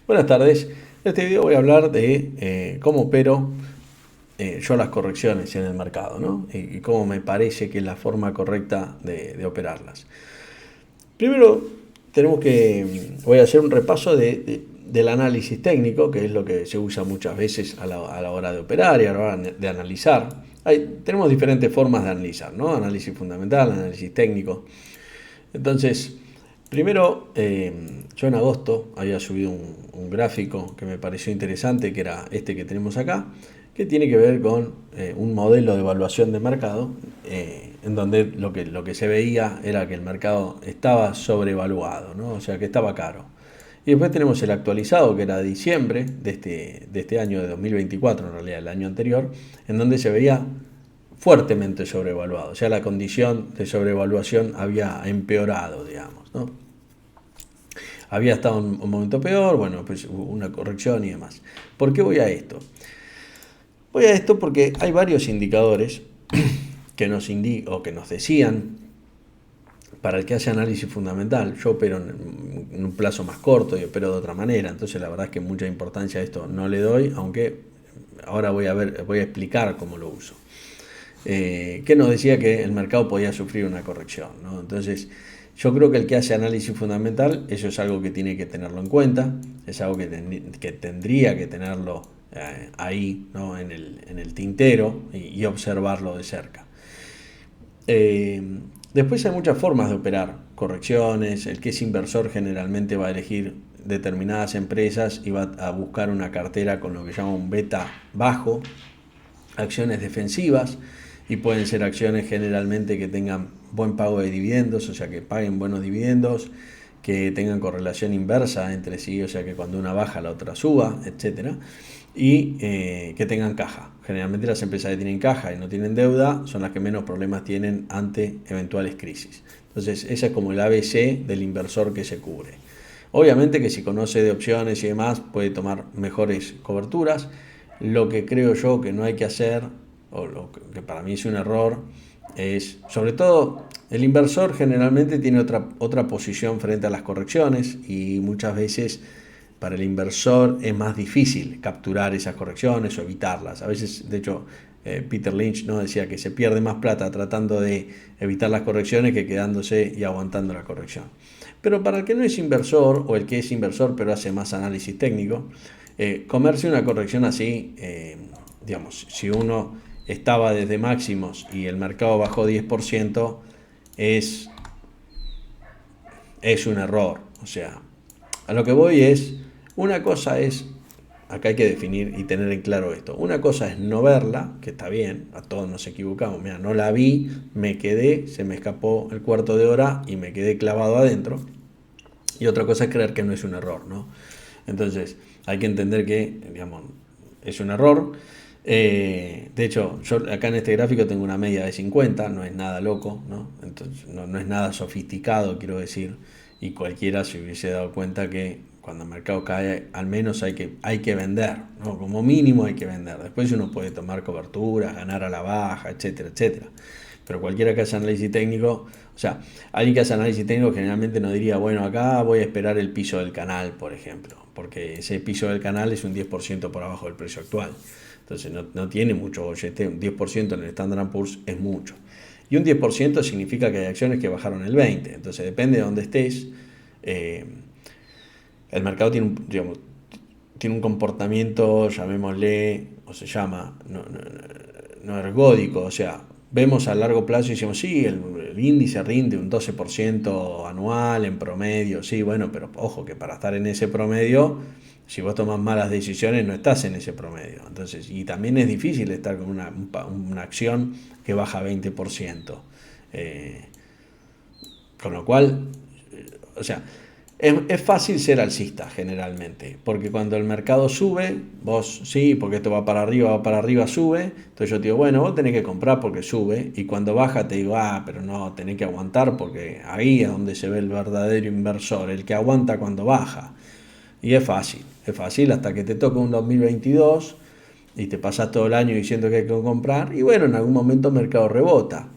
Buenas tardes. En este video voy a hablar de cómo opero yo las correcciones en el mercado, ¿no? Y cómo me parece que es la forma correcta de operarlas. Primero, voy a hacer un repaso del análisis técnico, que es lo que se usa muchas veces a la hora de operar y a la hora de analizar. Tenemos diferentes formas de analizar, ¿no? Análisis fundamental, análisis técnico. Entonces, primero, yo en agosto había subido un gráfico que me pareció interesante, que era este que tenemos acá, que tiene que ver con un modelo de evaluación de mercado, en donde lo que se veía era que el mercado estaba sobrevaluado, ¿no? O sea, que estaba caro. Y después tenemos el actualizado, que era de diciembre de este año de 2024, en realidad el año anterior, en donde se veía fuertemente sobrevaluado. O sea, la condición de sobrevaluación había empeorado, digamos, ¿no? Había estado en un momento peor, bueno, pues hubo una corrección y demás. ¿Por qué voy a esto? Voy a esto porque hay varios indicadores que que nos decían, para el que hace análisis fundamental, yo opero en un plazo más corto y opero de otra manera, entonces la verdad es que mucha importancia a esto no le doy, aunque ahora voy a explicar cómo lo uso. Que nos decía que el mercado podía sufrir una corrección, ¿no? Entonces, yo creo que el que hace análisis fundamental, eso es algo que tiene que tenerlo en cuenta, es algo que tendría que tenerlo ahí, ¿no? En el tintero y observarlo de cerca. Eh, Después hay muchas formas de operar correcciones. El que es inversor generalmente va a elegir determinadas empresas y va a buscar una cartera con lo que llama un beta bajo, acciones defensivas, y pueden ser acciones generalmente que tengan buen pago de dividendos, o sea que paguen buenos dividendos, que tengan correlación inversa entre sí, o sea que cuando una baja la otra suba, etcétera, y que tengan caja. Generalmente las empresas que tienen caja y no tienen deuda son las que menos problemas tienen ante eventuales crisis. Entonces esa es como el ABC del inversor que se cubre. Obviamente que si conoce de opciones y demás puede tomar mejores coberturas. Lo que creo yo que no hay que hacer, o lo que para mí es un error, es, sobre todo, el inversor generalmente tiene otra posición frente a las correcciones y muchas veces para el inversor es más difícil capturar esas correcciones o evitarlas. A veces, de hecho, Peter Lynch, ¿no?, decía que se pierde más plata tratando de evitar las correcciones que quedándose y aguantando la corrección. Pero para el que no es inversor, o el que es inversor pero hace más análisis técnico, comerse una corrección así, digamos, si uno estaba desde máximos y el mercado bajó 10%, es, es un error. O sea, a lo que voy es, una cosa es, acá hay que definir y tener en claro esto, una cosa es no verla, que está bien, a todos nos equivocamos, mira, no la vi, me quedé, se me escapó el cuarto de hora y me quedé clavado adentro, y otra cosa es creer que no es un error, ¿no? Entonces, hay que entender que, digamos, es un error. De hecho, yo acá en este gráfico tengo una media de 50, no es nada loco, ¿no? Entonces, no es nada sofisticado, quiero decir, y cualquiera se hubiese dado cuenta que cuando el mercado cae, al menos hay que vender, ¿no? Como mínimo hay que vender. Después uno puede tomar coberturas, ganar a la baja, etcétera, etcétera. Pero cualquiera que hace análisis técnico, o sea, alguien que hace análisis técnico generalmente no diría, bueno, acá voy a esperar el piso del canal, por ejemplo, porque ese piso del canal es un 10% por abajo del precio actual. Entonces no tiene mucho bollete, un 10% en el Standard Poor's es mucho. Y un 10% significa que hay acciones que bajaron el 20%. Entonces depende de dónde estés. eh, el mercado tiene un comportamiento, llamémosle, o se llama, no ergódico, o sea, vemos a largo plazo y decimos, sí, el índice rinde un 12% anual en promedio, sí, bueno, pero ojo que para estar en ese promedio, si vos tomás malas decisiones, no estás en ese promedio. Entonces, y también es difícil estar con una acción que baja 20%. Eh, con lo cual, o sea, es fácil ser alcista generalmente, porque cuando el mercado sube, vos sí, porque esto va para arriba, sube, entonces yo te digo, bueno, vos tenés que comprar porque sube, y cuando baja te digo, pero no, tenés que aguantar porque ahí es donde se ve el verdadero inversor, el que aguanta cuando baja. Y es fácil hasta que te toca un 2022 y te pasas todo el año diciendo que hay que comprar, y bueno, en algún momento el mercado rebota,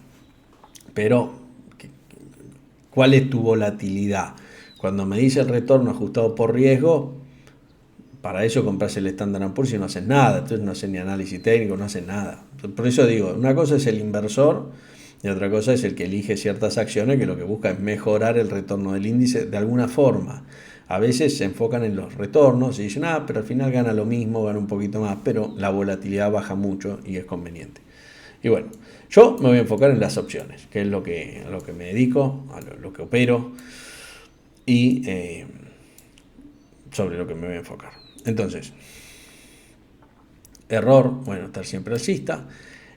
pero ¿cuál es tu volatilidad? Cuando me dice el retorno ajustado por riesgo, para eso compras el Standard & Poor's y no haces nada, entonces no haces ni análisis técnico, no haces nada. Por eso digo, una cosa es el inversor y otra cosa es el que elige ciertas acciones que lo que busca es mejorar el retorno del índice de alguna forma. A veces se enfocan en los retornos y dicen, pero al final gana lo mismo, gana un poquito más, pero la volatilidad baja mucho y es conveniente. Y bueno, yo me voy a enfocar en las opciones, que es a lo que me dedico, a lo que opero y sobre lo que me voy a enfocar. Entonces, error, bueno, estar siempre alcista.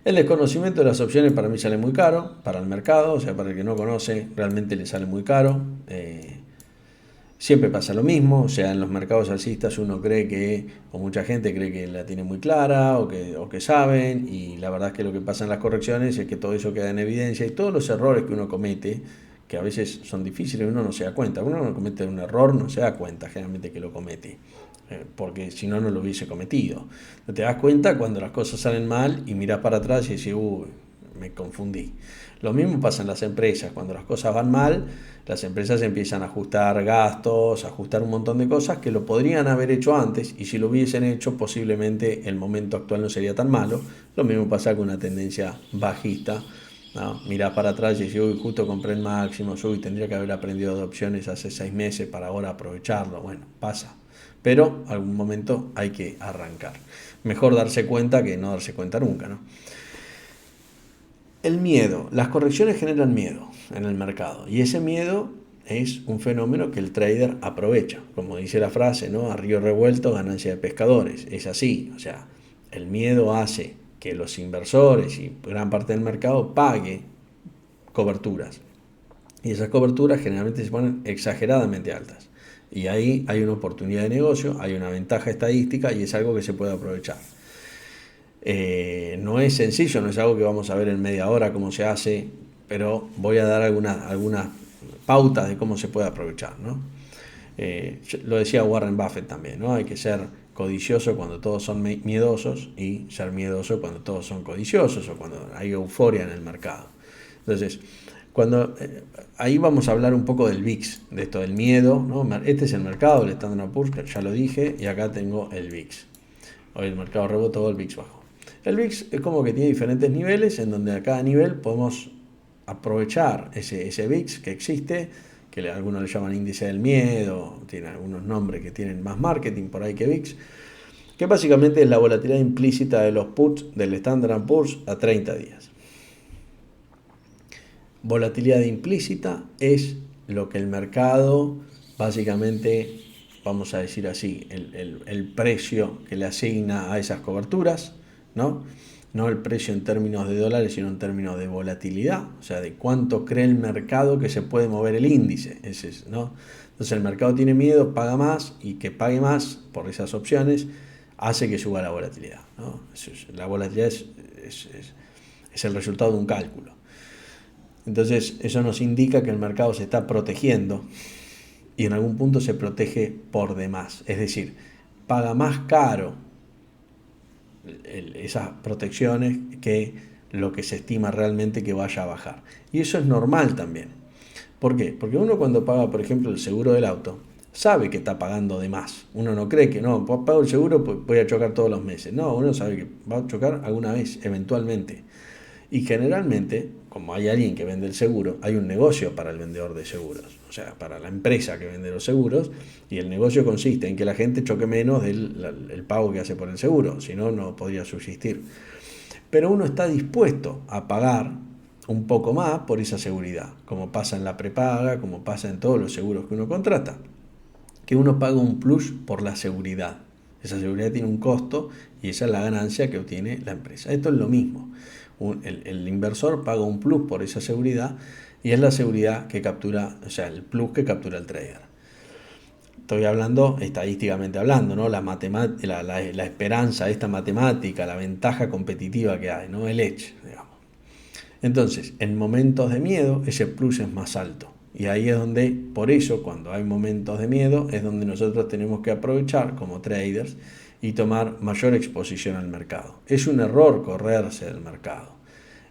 El desconocimiento de las opciones para mí sale muy caro, para el mercado, o sea, para el que no conoce, realmente le sale muy caro. Siempre pasa lo mismo, o sea, en los mercados alcistas uno cree que, o mucha gente cree que la tiene muy clara o que saben, y la verdad es que lo que pasa en las correcciones es que todo eso queda en evidencia y todos los errores que uno comete, que a veces son difíciles, uno no se da cuenta. Uno no comete un error, no se da cuenta generalmente que lo comete, porque si no, no lo hubiese cometido. Te das cuenta cuando las cosas salen mal y miras para atrás y decís, me confundí. Lo mismo pasa en las empresas, cuando las cosas van mal, las empresas empiezan a ajustar gastos, a ajustar un montón de cosas que lo podrían haber hecho antes, y si lo hubiesen hecho posiblemente el momento actual no sería tan malo. Lo mismo pasa con una tendencia bajista, ¿no? Mirás para atrás y decís, justo compré el máximo, tendría que haber aprendido de opciones hace 6 meses para ahora aprovecharlo. Bueno, pasa, pero algún momento hay que arrancar. Mejor darse cuenta que no darse cuenta nunca, ¿no? El miedo. Las correcciones generan miedo en el mercado y ese miedo es un fenómeno que el trader aprovecha. Como dice la frase, ¿no? A río revuelto, ganancia de pescadores. Es así. O sea, el miedo hace que los inversores y gran parte del mercado pague coberturas. Y esas coberturas generalmente se ponen exageradamente altas. Y ahí hay una oportunidad de negocio, hay una ventaja estadística y es algo que se puede aprovechar. No es sencillo, no es algo que vamos a ver en media hora cómo se hace, pero voy a dar algunas pautas de cómo se puede aprovechar, ¿no? Lo decía Warren Buffett también, ¿no? Hay que ser codicioso cuando todos son miedosos y ser miedoso cuando todos son codiciosos o cuando hay euforia en el mercado. Entonces, ahí vamos a hablar un poco del VIX, de esto del miedo, ¿no? Este es el mercado, el Standard & Poor's, ya lo dije, y acá tengo el VIX. Hoy el mercado rebotó, el VIX bajó. El VIX es como que tiene diferentes niveles, en donde a cada nivel podemos aprovechar ese VIX que existe, que algunos le llaman índice del miedo, tiene algunos nombres que tienen más marketing por ahí que VIX, que básicamente es la volatilidad implícita de los puts del Standard & Poor's a 30 días. Volatilidad implícita es lo que el mercado básicamente, vamos a decir así, el precio que le asigna a esas coberturas, ¿no? No el precio en términos de dólares, sino en términos de volatilidad, o sea, de cuánto cree el mercado que se puede mover el índice, ¿no? Entonces el mercado tiene miedo, paga más, y que pague más por esas opciones hace que suba la volatilidad, ¿no? La volatilidad es el resultado de un cálculo. Entonces eso nos indica que el mercado se está protegiendo y en algún punto se protege por demás, es decir, paga más caro esas protecciones que lo que se estima realmente que vaya a bajar. Y eso es normal también. ¿Por qué? Porque uno cuando paga, por ejemplo, el seguro del auto, sabe que está pagando de más. Uno no cree que no, pago el seguro, pues voy a chocar todos los meses. No, uno sabe que va a chocar alguna vez, eventualmente. Y generalmente, como hay alguien que vende el seguro, hay un negocio para el vendedor de seguros, o sea, para la empresa que vende los seguros, y el negocio consiste en que la gente choque menos del pago que hace por el seguro, si no, no podría subsistir. Pero uno está dispuesto a pagar un poco más por esa seguridad, como pasa en la prepaga, como pasa en todos los seguros que uno contrata, que uno paga un plus por la seguridad. Esa seguridad tiene un costo y esa es la ganancia que obtiene la empresa. Esto es lo mismo. El inversor paga un plus por esa seguridad y es la seguridad que captura, o sea, el plus que captura el trader. Estoy hablando, estadísticamente hablando, ¿no? La esperanza, esta matemática, la ventaja competitiva que hay, ¿no? El edge, digamos. Entonces, en momentos de miedo, ese plus es más alto. Y ahí es donde, por eso, cuando hay momentos de miedo, es donde nosotros tenemos que aprovechar como traders y tomar mayor exposición al mercado. Es un error correrse del mercado.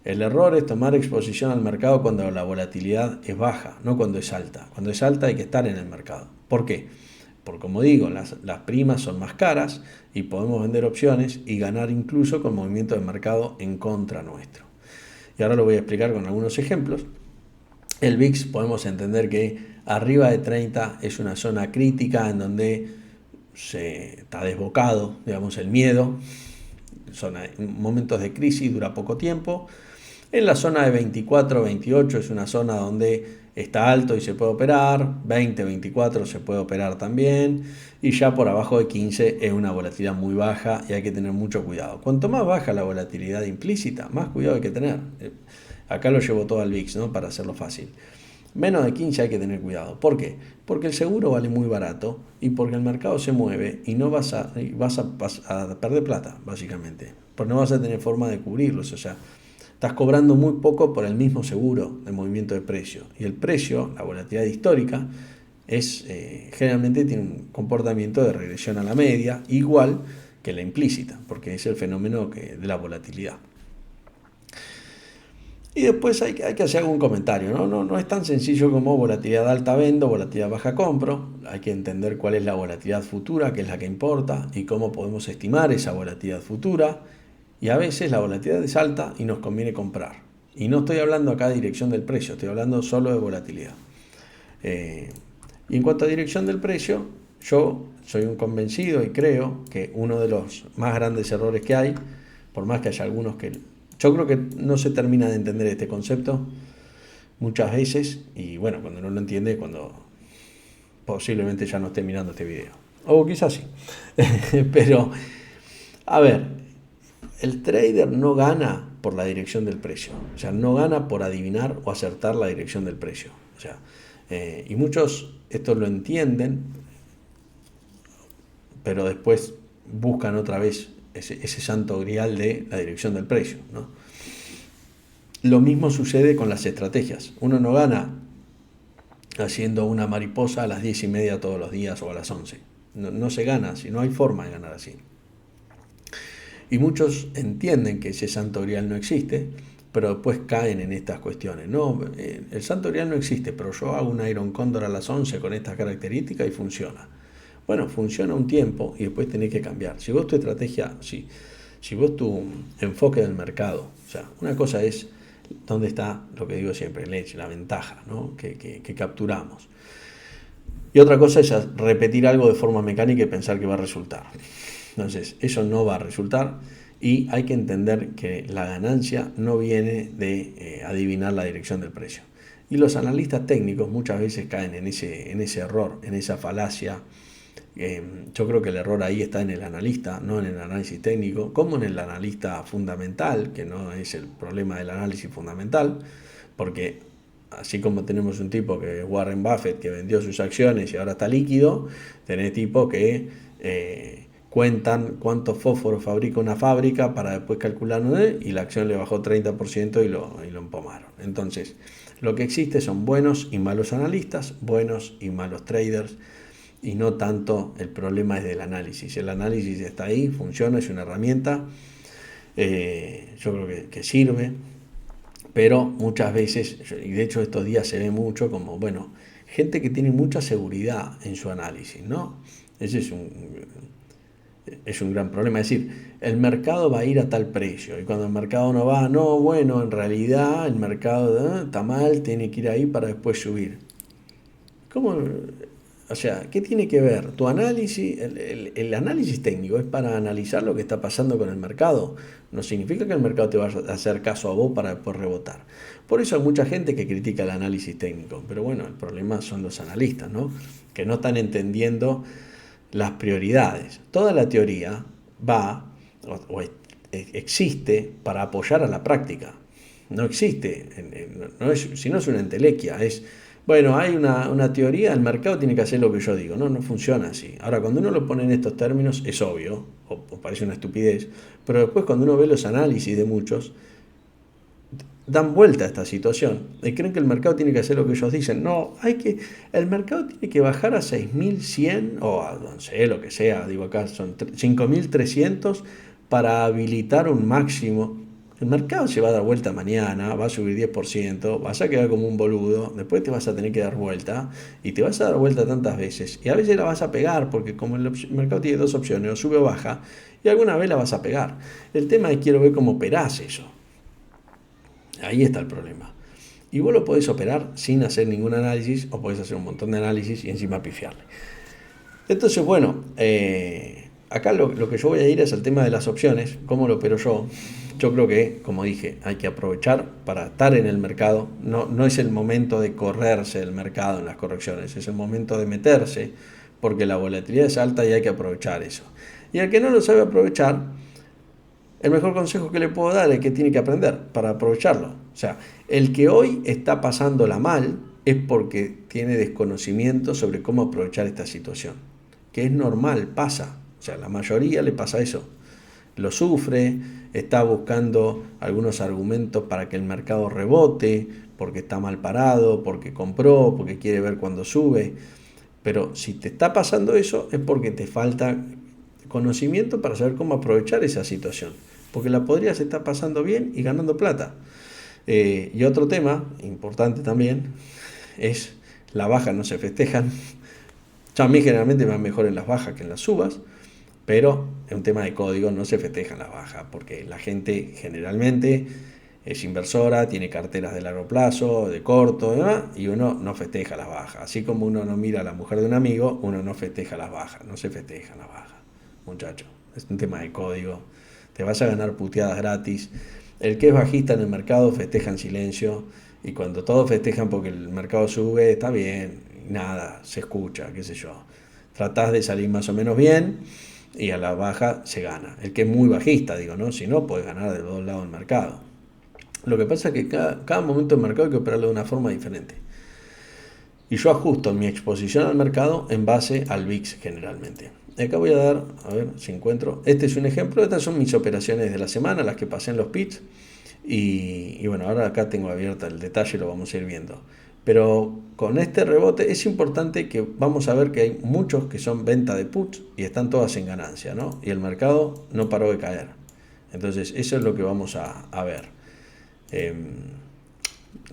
El error es tomar exposición al mercado cuando la volatilidad es baja, no cuando es alta. Cuando es alta hay que estar en el mercado. ¿Por qué? por como digo, las primas son más caras y podemos vender opciones y ganar incluso con movimiento de mercado en contra nuestro. Y ahora lo voy a explicar con algunos ejemplos. El VIX podemos entender que arriba de 30 es una zona crítica en donde se está desbocado, digamos, el miedo. Momentos de crisis, dura poco tiempo. En la zona de 24, 28 es una zona donde está alto y se puede operar. 20, 24 se puede operar también. Y ya por abajo de 15 es una volatilidad muy baja y hay que tener mucho cuidado. Cuanto más baja la volatilidad implícita, más cuidado hay que tener. Acá lo llevo todo al VIX, ¿no? Para hacerlo fácil. Menos de 15 hay que tener cuidado. ¿Por qué? Porque el seguro vale muy barato y porque el mercado se mueve y no vas a perder plata, básicamente. Porque no vas a tener forma de cubrirlos. O sea, estás cobrando muy poco por el mismo seguro de movimiento de precio. Y el precio, la volatilidad histórica, generalmente tiene un comportamiento de regresión a la media, igual que la implícita, porque es el fenómeno de la volatilidad. Y después hay que hacer algún comentario, ¿no? No es tan sencillo como volatilidad alta vendo, volatilidad baja compro. Hay que entender cuál es la volatilidad futura, que es la que importa, y cómo podemos estimar esa volatilidad futura. Y a veces la volatilidad es alta y nos conviene comprar. Y no estoy hablando acá de dirección del precio, estoy hablando solo de volatilidad. Y en cuanto a dirección del precio, yo soy un convencido y creo que uno de los más grandes errores que hay, por más que haya algunos que... Yo creo que no se termina de entender este concepto muchas veces y bueno, cuando no lo entiende, cuando posiblemente ya no esté mirando este video. O quizás sí. Pero, a ver, el trader no gana por la dirección del precio. O sea, no gana por adivinar o acertar la dirección del precio. O sea, y muchos esto lo entienden, pero después buscan otra vez ese santo grial de la dirección del precio, ¿no? Lo mismo sucede con las estrategias. Uno no gana haciendo una mariposa a las 10:30 todos los días o a las 11. No se gana así, no hay forma de ganar así. Y muchos entienden que ese santo grial no existe, pero después caen en estas cuestiones. No, el santo grial no existe, pero yo hago un Iron Condor a las 11 con estas características y funciona. Bueno, funciona un tiempo y después tenés que cambiar. Si vos tu estrategia, si vos tu enfoque del mercado, o sea, una cosa es dónde está, lo que digo siempre, la ventaja, ¿no? que capturamos. Y otra cosa es repetir algo de forma mecánica y pensar que va a resultar. Entonces, eso no va a resultar y hay que entender que la ganancia no viene de adivinar la dirección del precio. Y los analistas técnicos muchas veces caen en ese error, en esa falacia. Yo creo que el error ahí está en el analista, no en el análisis técnico, como en el analista fundamental, que no es el problema del análisis fundamental, porque así como tenemos un tipo que es Warren Buffett, que vendió sus acciones y ahora está líquido, tenés tipos que cuentan cuántos fósforos fabrica una fábrica para después calcular, y la acción le bajó 30% y lo empomaron. Entonces, lo que existe son buenos y malos analistas, buenos y malos traders, y no tanto el problema es del análisis. El análisis está ahí, funciona, es una herramienta, yo creo que sirve, pero muchas veces, y de hecho estos días se ve mucho como, bueno, gente que tiene mucha seguridad en su análisis, ¿no? Ese es un gran problema. Es decir, el mercado va a ir a tal precio y cuando el mercado no va, no, bueno, en realidad el mercado está mal, tiene que ir ahí para después subir. ¿Cómo? O sea, ¿qué tiene que ver? Tu análisis, el análisis técnico es para analizar lo que está pasando con el mercado. No significa que el mercado te vaya a hacer caso a vos para después rebotar. Por eso hay mucha gente que critica el análisis técnico. Pero bueno, el problema son los analistas, ¿no? Que no están entendiendo las prioridades. Toda la teoría va existe para apoyar a la práctica. No existe, si no es una entelequia, es... Bueno, hay una teoría, el mercado tiene que hacer lo que yo digo. No funciona así. Ahora, cuando uno lo pone en estos términos, es obvio, o parece una estupidez, pero después cuando uno ve los análisis de muchos, dan vuelta a esta situación y creen que el mercado tiene que hacer lo que ellos dicen. No, el mercado tiene que bajar a 6.100 o a, no sé, lo que sea, digo acá son 5.300 para habilitar un máximo. El mercado se va a dar vuelta mañana, va a subir 10%, vas a quedar como un boludo, después te vas a tener que dar vuelta y te vas a dar vuelta tantas veces y a veces la vas a pegar porque como el mercado tiene dos opciones, o sube o baja, y alguna vez la vas a pegar. El tema es quiero ver cómo operás eso. Ahí está el problema. Y vos lo podés operar sin hacer ningún análisis o podés hacer un montón de análisis y encima pifiarle. Entonces, bueno, acá lo que yo voy a ir es al tema de las opciones, cómo lo opero yo. Yo creo que, como dije, hay que aprovechar para estar en el mercado. No es el momento de correrse el mercado en las correcciones, es el momento de meterse porque la volatilidad es alta y hay que aprovechar eso. Y al que no lo sabe aprovechar, el mejor consejo que le puedo dar es que tiene que aprender para aprovecharlo. O sea, el que hoy está pasándola mal es porque tiene desconocimiento sobre cómo aprovechar esta situación. Que es normal, pasa. O sea, la mayoría le pasa eso. Lo sufre, está buscando algunos argumentos para que el mercado rebote, porque está mal parado, porque compró, porque quiere ver cuándo sube. Pero si te está pasando eso es porque te falta conocimiento para saber cómo aprovechar esa situación. Porque la podrías estar pasando bien y ganando plata. Y otro tema importante también es las bajas no se festejan. A mí generalmente me va mejor en las bajas que en las subas, pero es un tema de código, no se festejan las bajas, porque la gente generalmente es inversora, tiene carteras de largo plazo, de corto, ¿no? Y uno no festeja las bajas. Así como uno no mira a la mujer de un amigo, uno no festeja las bajas, no se festejan las bajas, muchacho. Es un tema de código. Te vas a ganar puteadas gratis. El que es bajista en el mercado festeja en silencio, y cuando todos festejan porque el mercado sube, está bien, nada, se escucha, qué sé yo. Tratás de salir más o menos bien y a la baja se gana. El que es muy bajista, digo, ¿no? Si no, puedes ganar de los dos lados del mercado. Lo que pasa es que cada momento del mercado hay que operarlo de una forma diferente. Y yo ajusto mi exposición al mercado en base al VIX generalmente. Acá voy a dar, a ver si encuentro. Este es un ejemplo, estas son mis operaciones de la semana, las que pasé en los pits. Y bueno, ahora acá tengo abierta el detalle, lo vamos a ir viendo. Pero con este rebote es importante que vamos a ver que hay muchos que son venta de puts y están todas en ganancia, ¿no? Y el mercado no paró de caer. Entonces eso es lo que vamos a ver.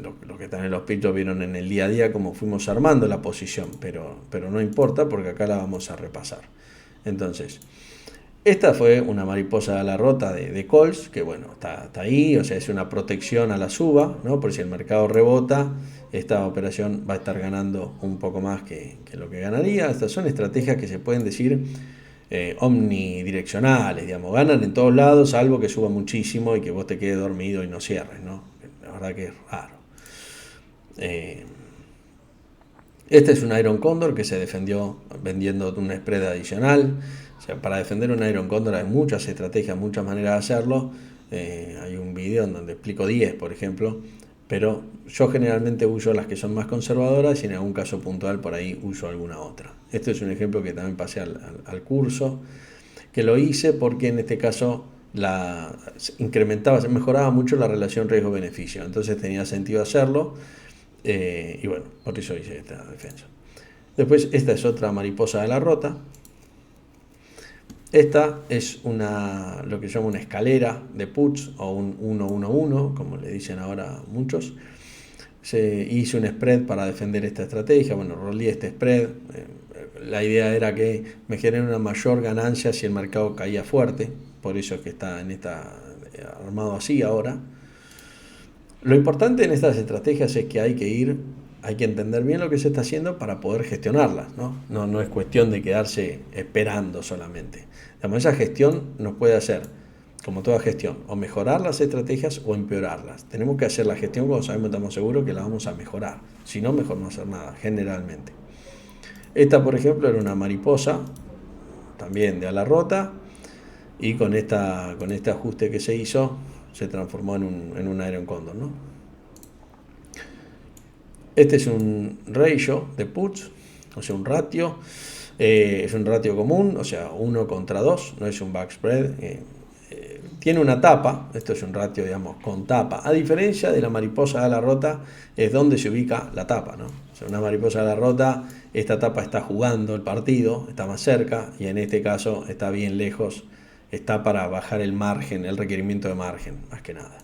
Lo que están en los pits lo vieron en el día a día como fuimos armando la posición, pero no importa porque acá la vamos a repasar. Entonces, esta fue una mariposa a la rota de calls, que bueno, está ahí, o sea, es una protección a la suba, ¿no? Por si el mercado rebota, esta operación va a estar ganando un poco más que lo que ganaría. Estas son estrategias que se pueden decir omnidireccionales, digamos, ganan en todos lados, salvo que suba muchísimo y que vos te quedes dormido y no cierres, ¿no? La verdad que es raro. Este es un Iron Condor que se defendió vendiendo un spread adicional. O sea, para defender un Iron Condor hay muchas estrategias, muchas maneras de hacerlo. Hay un video en donde explico 10, por ejemplo. Pero yo generalmente uso las que son más conservadoras y en algún caso puntual por ahí uso alguna otra. Este es un ejemplo que también pasé al curso, que lo hice porque en este caso mejoraba mucho la relación riesgo-beneficio. Entonces tenía sentido hacerlo. Y bueno, por eso hice esta defensa. Después esta es otra mariposa de la rota. Esta es lo que se llama una escalera de puts o un 1-1-1, como le dicen ahora muchos. Hice un spread para defender esta estrategia. Bueno, roleé este spread. La idea era que me genere una mayor ganancia si el mercado caía fuerte. Por eso es que está armado así ahora. Lo importante en estas estrategias es que hay que entender bien lo que se está haciendo para poder gestionarlas, ¿no? No es cuestión de quedarse esperando solamente. Digamos, esa gestión nos puede hacer, como toda gestión, o mejorar las estrategias o empeorarlas. Tenemos que hacer la gestión cuando sabemos, estamos seguros que la vamos a mejorar. Si no, mejor no hacer nada, generalmente. Esta, por ejemplo, era una mariposa, también de ala rota, y con este ajuste que se hizo, se transformó en un Iron Condor, ¿no? Este es un ratio de puts, o sea, un ratio. Es un ratio común, o sea, 1 contra 2, no es un backspread. Tiene una tapa, esto es un ratio, digamos, con tapa. A diferencia de la mariposa de ala rota, es donde se ubica la tapa, ¿no? O sea, una mariposa de ala rota, esta tapa está jugando el partido, está más cerca, y en este caso está bien lejos está para bajar el margen, el requerimiento de margen, más que nada.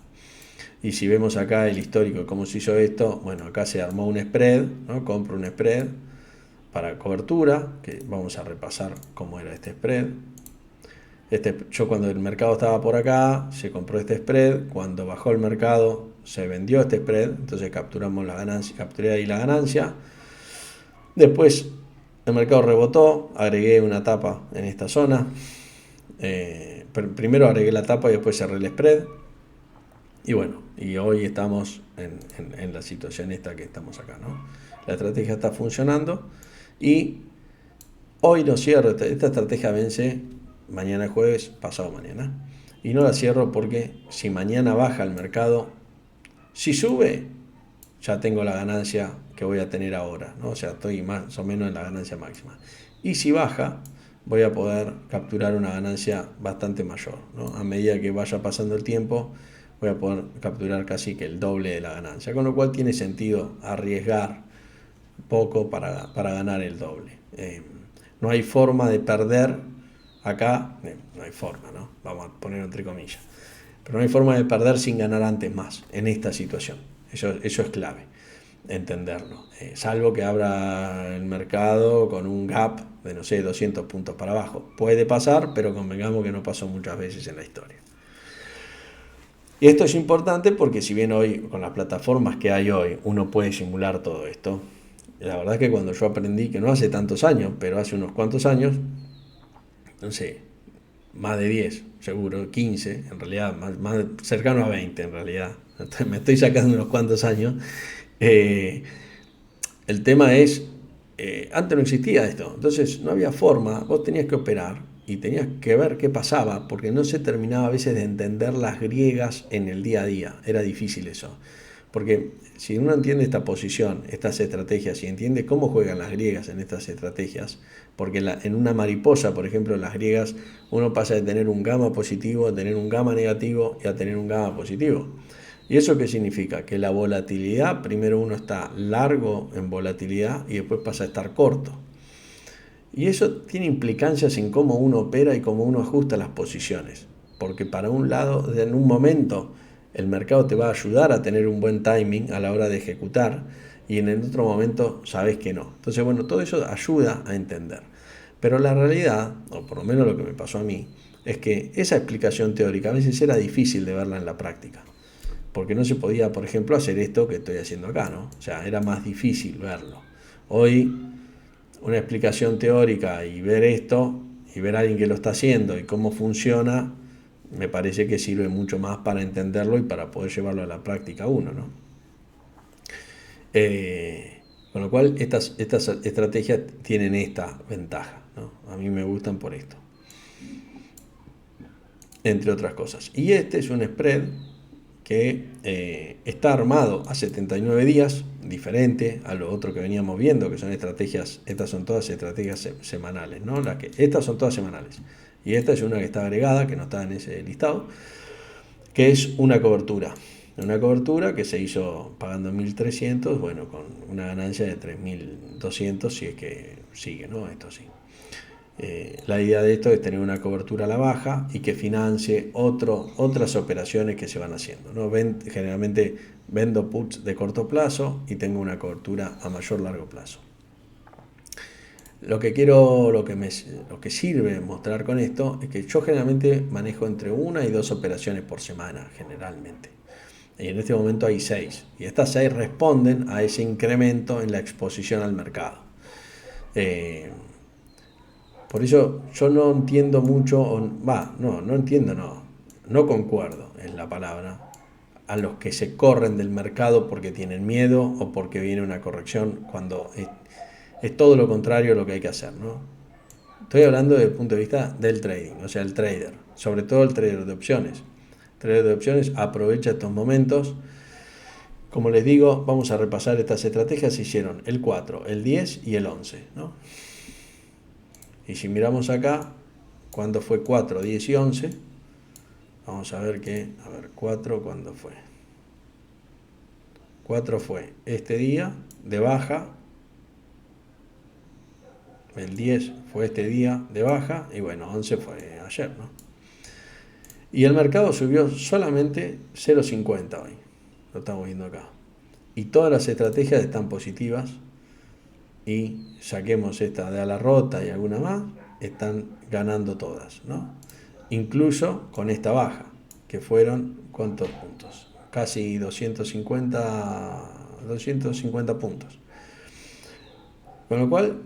Y si vemos acá el histórico de cómo se hizo esto, bueno, acá se armó un spread, ¿no? Compro un spread para cobertura, que vamos a repasar cómo era este spread. Yo cuando el mercado estaba por acá, se compró este spread, cuando bajó el mercado se vendió este spread, entonces capturamos la ganancia, capturé ahí la ganancia. Después el mercado rebotó, agregué una tapa en esta zona. Primero agregué la tapa y después cerré el spread. Y bueno, y hoy estamos en la situación esta que estamos acá, ¿no? La estrategia está funcionando y hoy no cierro, esta estrategia vence mañana jueves, pasado mañana. Y no la cierro porque si mañana baja el mercado, si sube, ya tengo la ganancia que voy a tener ahora, ¿no? O sea, estoy más o menos en la ganancia máxima. Y si baja, voy a poder capturar una ganancia bastante mayor, ¿no? A medida que vaya pasando el tiempo, voy a poder capturar casi que el doble de la ganancia, con lo cual tiene sentido arriesgar poco para ganar el doble. No hay forma de perder acá, no hay forma, ¿no? Vamos a poner entre comillas, pero no hay forma de perder sin ganar antes más en esta situación. Eso es clave, entenderlo. Salvo que abra el mercado con un gap de, no sé, 200 puntos para abajo. Puede pasar, pero convengamos que no pasó muchas veces en la historia. Y esto es importante porque si bien hoy, con las plataformas que hay hoy, uno puede simular todo esto, la verdad es que cuando yo aprendí, que no hace tantos años, pero hace unos cuantos años, no sé, más de 10, seguro, 15, en realidad, más cercano a 20 en realidad, me estoy sacando unos cuantos años. El tema es, antes no existía esto, entonces no había forma, vos tenías que operar y tenías que ver qué pasaba, porque no se terminaba a veces de entender las griegas en el día a día, era difícil eso. Porque si uno entiende esta posición, estas estrategias, y entiende cómo juegan las griegas en estas estrategias, porque en una mariposa, por ejemplo, en las griegas, uno pasa de tener un gamma positivo a tener un gamma negativo y a tener un gamma positivo. ¿Y eso qué significa? Que la volatilidad, primero uno está largo en volatilidad y después pasa a estar corto. Y eso tiene implicancias en cómo uno opera y cómo uno ajusta las posiciones. Porque para un lado, en un momento, el mercado te va a ayudar a tener un buen timing a la hora de ejecutar y en el otro momento sabes que no. Entonces, bueno, todo eso ayuda a entender. Pero la realidad, o por lo menos lo que me pasó a mí, es que esa explicación teórica a veces era difícil de verla en la práctica. Porque no se podía, por ejemplo, hacer esto que estoy haciendo acá, ¿no? O sea, era más difícil verlo. Hoy, una explicación teórica y ver esto, y ver a alguien que lo está haciendo y cómo funciona, me parece que sirve mucho más para entenderlo y para poder llevarlo a la práctica uno, ¿no? Con lo cual, estas estrategias tienen esta ventaja, ¿no? A mí me gustan por esto, entre otras cosas. Y este es un spread que está armado a 79 días, diferente a lo otro que veníamos viendo, que son estrategias, estas son todas estrategias semanales, ¿no? Estas son todas semanales. Y esta es una que está agregada, que no está en ese listado, que es una cobertura. Una cobertura que se hizo pagando 1.300, bueno, con una ganancia de 3.200 si es que sigue, ¿no? Esto sí. La idea de esto es tener una cobertura a la baja y que financie otras operaciones que se van haciendo, ¿no? Generalmente vendo puts de corto plazo y tengo una cobertura a mayor largo plazo. Lo que sirve mostrar con esto es que yo generalmente manejo entre una y dos operaciones por semana, generalmente. Y en este momento hay 6. Y estas 6 responden a ese incremento en la exposición al mercado. Por eso yo no entiendo mucho, no entiendo, no concuerdo es la palabra, a los que se corren del mercado porque tienen miedo o porque viene una corrección, cuando es todo lo contrario a lo que hay que hacer, ¿no? Estoy hablando desde el punto de vista del trading, o sea, el trader, sobre todo el trader de opciones. El trader de opciones aprovecha estos momentos. Como les digo, vamos a repasar estas estrategias. Se hicieron el 4, el 10 y el 11, ¿no? Y si miramos acá, cuando fue 4, 10 y 11, vamos a ver 4, ¿cuándo fue? 4 fue este día de baja, el 10 fue este día de baja, y bueno, 11 fue ayer, ¿no? Y el mercado subió solamente 0,50 hoy. Lo estamos viendo acá. Y todas las estrategias están positivas. Y saquemos esta de ala rota y alguna más, están ganando todas, ¿no? Incluso con esta baja, que fueron, ¿cuántos puntos? Casi 250 puntos. Con lo cual,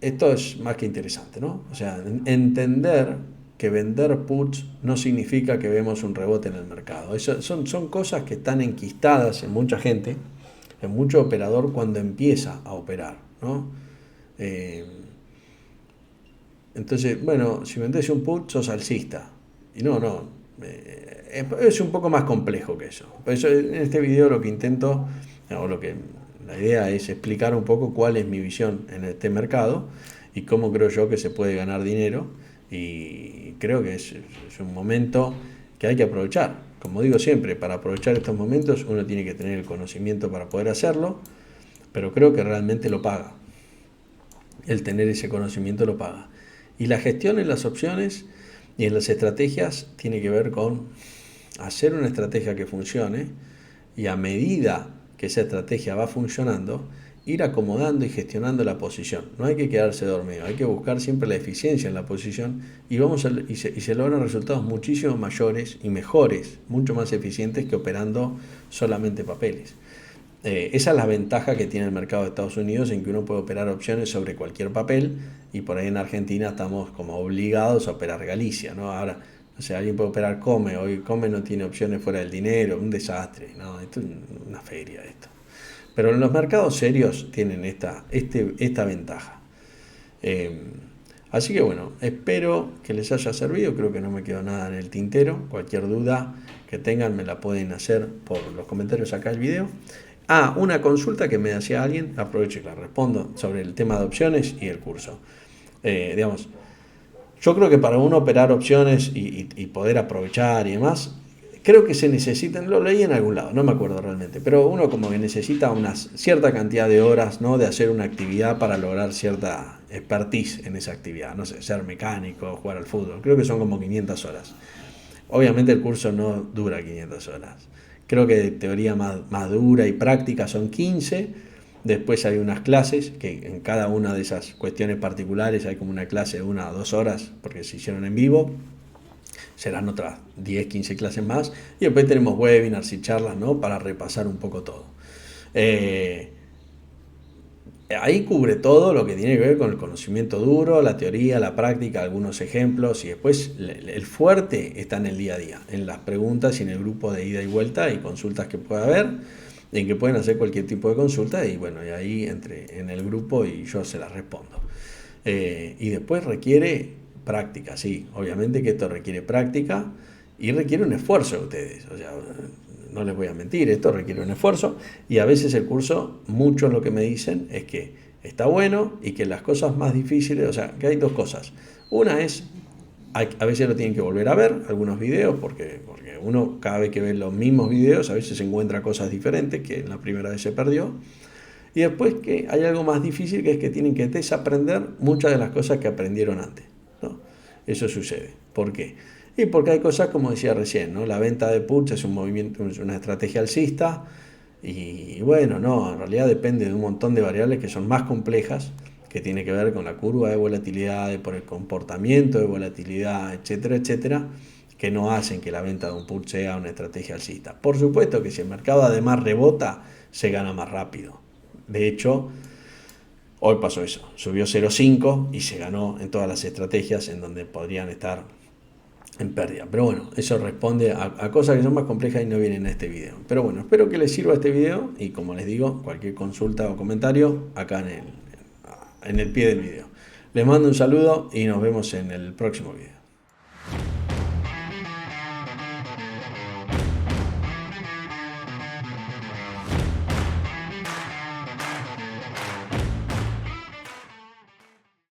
esto es más que interesante, ¿no? O sea, entender que vender puts no significa que vemos un rebote en el mercado. Son cosas que están enquistadas en mucha gente, en mucho operador cuando empieza a operar, ¿no? Entonces, bueno, si vendés un put, sos alcista. Y no. Es un poco más complejo que eso. Por eso en este video lo que intento, o la idea es explicar un poco cuál es mi visión en este mercado y cómo creo yo que se puede ganar dinero. Y creo que es un momento que hay que aprovechar. Como digo siempre, para aprovechar estos momentos uno tiene que tener el conocimiento para poder hacerlo, pero creo que realmente lo paga. El tener ese conocimiento lo paga. Y la gestión en las opciones y en las estrategias tiene que ver con hacer una estrategia que funcione y a medida que esa estrategia va funcionando, ir acomodando y gestionando la posición. No hay que quedarse dormido, hay que buscar siempre la eficiencia en la posición y se logran resultados muchísimo mayores y mejores, mucho más eficientes que operando solamente papeles. Esa es la ventaja que tiene el mercado de Estados Unidos, en que uno puede operar opciones sobre cualquier papel, y por ahí en Argentina estamos como obligados a operar Galicia, ¿no? Ahora, o sea, alguien puede operar Come, hoy Come no tiene opciones fuera del dinero, un desastre, ¿no? Esto es una feria esto. Pero en los mercados serios tienen esta ventaja. Así que bueno, espero que les haya servido, creo que no me quedó nada en el tintero. Cualquier duda que tengan me la pueden hacer por los comentarios acá del video. Una consulta que me hacía alguien, aprovecho y la respondo, sobre el tema de opciones y el curso. Yo creo que para uno operar opciones y poder aprovechar y demás, creo que se necesitan, lo leí en algún lado, no me acuerdo realmente, pero uno como que necesita una cierta cantidad de horas, ¿no?, de hacer una actividad para lograr cierta expertise en esa actividad, no sé, ser mecánico, jugar al fútbol, creo que son como 500 horas. Obviamente el curso no dura 500 horas. Creo que de teoría más dura y práctica son 15. Después hay unas clases, que en cada una de esas cuestiones particulares hay como una clase de 1 o 2 horas, porque se hicieron en vivo. Serán otras 10, 15 clases más. Y después tenemos webinars y charlas, ¿no?, para repasar un poco todo. Ahí cubre todo lo que tiene que ver con el conocimiento duro, la teoría, la práctica, algunos ejemplos, y después el fuerte está en el día a día, en las preguntas y en el grupo de ida y vuelta y consultas que pueda haber, en que pueden hacer cualquier tipo de consulta, y bueno, y ahí entre en el grupo y yo se las respondo. Y después requiere práctica, sí, obviamente que esto requiere práctica y requiere un esfuerzo de ustedes, o sea, no les voy a mentir, esto requiere un esfuerzo, y a veces el curso, muchos lo que me dicen es que está bueno y que las cosas más difíciles, o sea, que hay dos cosas. Una es, a veces lo tienen que volver a ver, algunos videos, porque uno cada vez que ve los mismos videos, a veces encuentra cosas diferentes que en la primera vez se perdió. Y después que hay algo más difícil, que es que tienen que desaprender muchas de las cosas que aprendieron antes, ¿no? Eso sucede. ¿Por qué? Y porque hay cosas, como decía recién, ¿no? La venta de puts es un movimiento, es una estrategia alcista, y bueno, no, en realidad depende de un montón de variables que son más complejas, que tiene que ver con la curva de volatilidad, por el comportamiento de volatilidad, etcétera, etcétera, que no hacen que la venta de un put sea una estrategia alcista. Por supuesto que si el mercado además rebota, se gana más rápido. De hecho, hoy pasó eso, subió 0,5 y se ganó en todas las estrategias en donde podrían estar en pérdida. Pero bueno, eso responde a cosas que son más complejas y no vienen a este video. Pero bueno, espero que les sirva este video, y como les digo, cualquier consulta o comentario acá en el pie del video. Les mando un saludo y nos vemos en el próximo video.